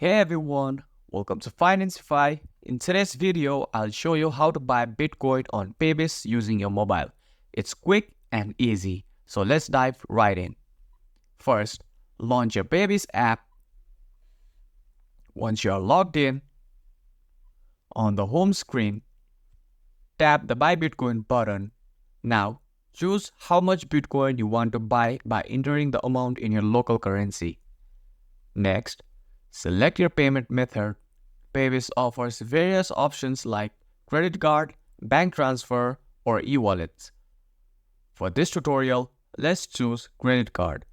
Hey everyone, welcome to Financify. In today's video, I'll show you how to buy Bitcoin on Paybis using your mobile. It's quick and easy, so let's dive right in. First, launch your Paybis app. Once you're logged in, on the home screen, tap the Buy Bitcoin button. Now, choose how much Bitcoin you want to buy by entering the amount in your local currency. Next, select your payment method. Paybis offers various options like credit card, bank transfer, or e-wallets. For this tutorial, let's choose credit card.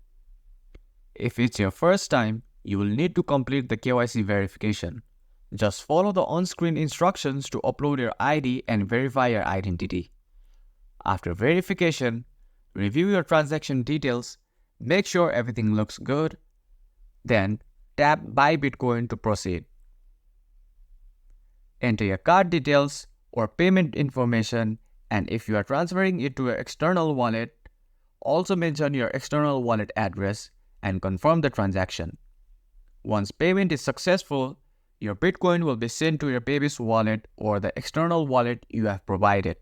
If it's your first time, you will need to complete the KYC verification. Just follow the on-screen instructions to upload your ID and verify your identity. After verification, review your transaction details, make sure everything looks good, then tap Buy Bitcoin to proceed. Enter your card details or payment information, and if you are transferring it to your external wallet, also mention your external wallet address and confirm the transaction. Once payment is successful, your Bitcoin will be sent to your Paybis wallet or the external wallet you have provided.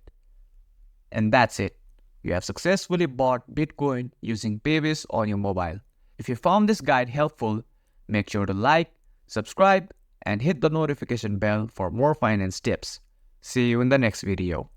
And that's it. You have successfully bought Bitcoin using Paybis on your mobile. If you found this guide helpful, make sure to like, subscribe, and hit the notification bell for more finance tips. See you in the next video.